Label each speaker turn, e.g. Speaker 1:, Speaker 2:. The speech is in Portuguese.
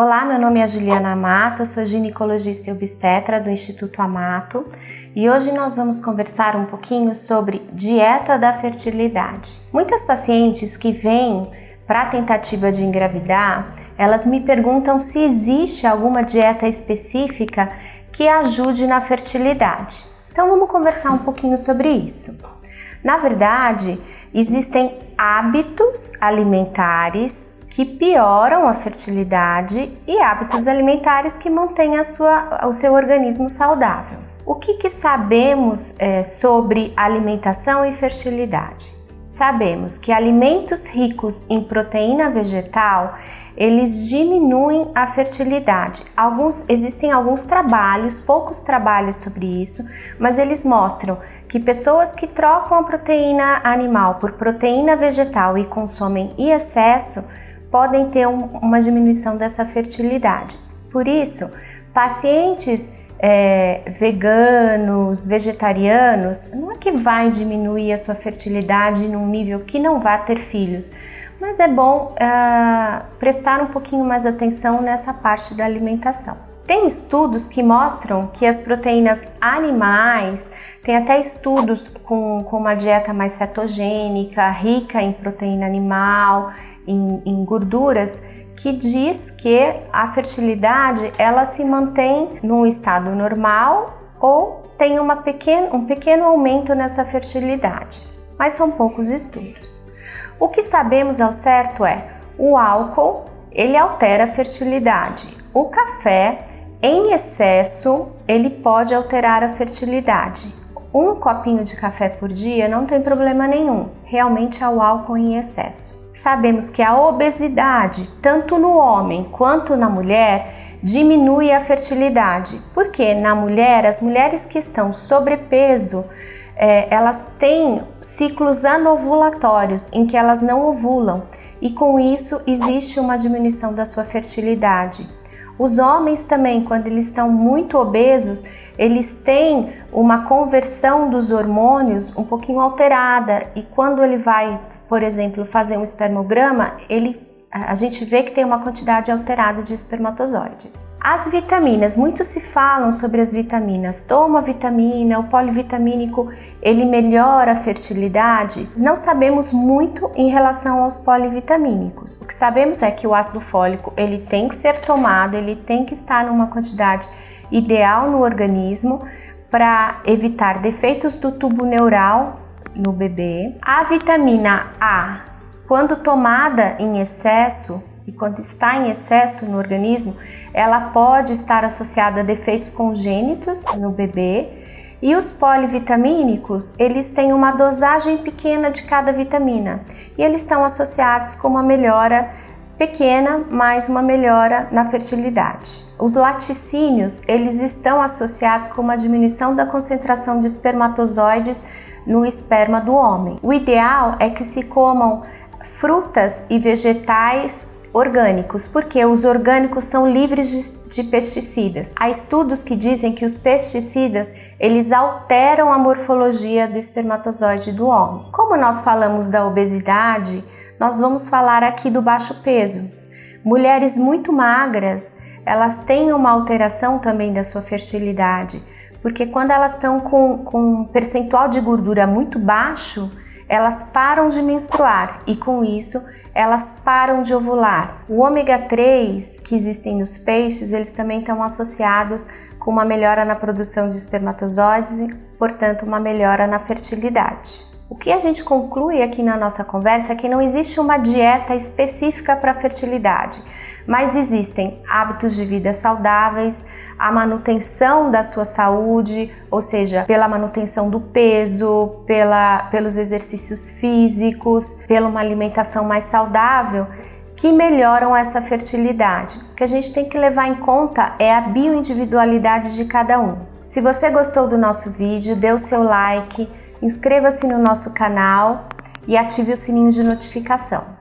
Speaker 1: Olá, meu nome é Juliana Amato, eu sou ginecologista e obstetra do Instituto Amato e hoje nós vamos conversar um pouquinho sobre dieta da fertilidade. Muitas pacientes que vêm para a tentativa de engravidar, elas me perguntam se existe alguma dieta específica que ajude na fertilidade. Então vamos conversar um pouquinho sobre isso. Na verdade, existem hábitos alimentares que pioram a fertilidade e hábitos alimentares que mantêm o seu organismo saudável. O que sabemos sobre alimentação e fertilidade? Sabemos que alimentos ricos em proteína vegetal, eles diminuem a fertilidade. Existem alguns trabalhos, poucos trabalhos sobre isso, mas eles mostram que pessoas que trocam a proteína animal por proteína vegetal e consomem em excesso, podem ter uma diminuição dessa fertilidade. Por isso, pacientes veganos, vegetarianos, não é que vai diminuir a sua fertilidade num nível que não vai ter filhos, mas é bom prestar um pouquinho mais atenção nessa parte da alimentação. Tem estudos que mostram que as proteínas animais, tem até estudos com uma dieta mais cetogênica, rica em proteína animal, em gorduras, que diz que a fertilidade ela se mantém num estado normal ou tem um pequeno aumento nessa fertilidade, mas são poucos estudos. O que sabemos ao certo é o álcool, ele altera a fertilidade, o café em excesso, ele pode alterar a fertilidade. Um copinho de café por dia não tem problema nenhum, realmente é o álcool em excesso. Sabemos que a obesidade, tanto no homem quanto na mulher, diminui a fertilidade, porque na mulher, as mulheres que estão sobrepeso, elas têm ciclos anovulatórios em que elas não ovulam e com isso existe uma diminuição da sua fertilidade. Os homens também, quando eles estão muito obesos, eles têm uma conversão dos hormônios um pouquinho alterada e quando ele vai, por exemplo, fazer um espermograma, a gente vê que tem uma quantidade alterada de espermatozoides. As vitaminas, muito se falam sobre as vitaminas. Toma vitamina, o polivitamínico, ele melhora a fertilidade. Não sabemos muito em relação aos polivitamínicos. O que sabemos é que o ácido fólico, ele tem que ser tomado, ele tem que estar numa quantidade ideal no organismo para evitar defeitos do tubo neural no bebê. A vitamina A, quando tomada em excesso e quando está em excesso no organismo, ela pode estar associada a defeitos congênitos no bebê. E os polivitamínicos, eles têm uma dosagem pequena de cada vitamina e eles estão associados com uma melhora pequena, mas uma melhora na fertilidade. Os laticínios, eles estão associados com uma diminuição da concentração de espermatozoides no esperma do homem. O ideal é que se comam frutas e vegetais orgânicos, porque os orgânicos são livres de pesticidas. Há estudos que dizem que os pesticidas, eles alteram a morfologia do espermatozoide do homem. Como nós falamos da obesidade, nós vamos falar aqui do baixo peso. Mulheres muito magras, elas têm uma alteração também da sua fertilidade, porque quando elas estão com um percentual de gordura muito baixo, elas param de menstruar e com isso elas param de ovular. O ômega 3 que existem nos peixes, eles também estão associados com uma melhora na produção de espermatozoides e, portanto, uma melhora na fertilidade. O que a gente conclui aqui na nossa conversa é que não existe uma dieta específica para a fertilidade, mas existem hábitos de vida saudáveis, a manutenção da sua saúde, ou seja, pela manutenção do peso, pelos exercícios físicos, pela uma alimentação mais saudável, que melhoram essa fertilidade. O que a gente tem que levar em conta é a bioindividualidade de cada um. Se você gostou do nosso vídeo, dê o seu like, inscreva-se no nosso canal e ative o sininho de notificação.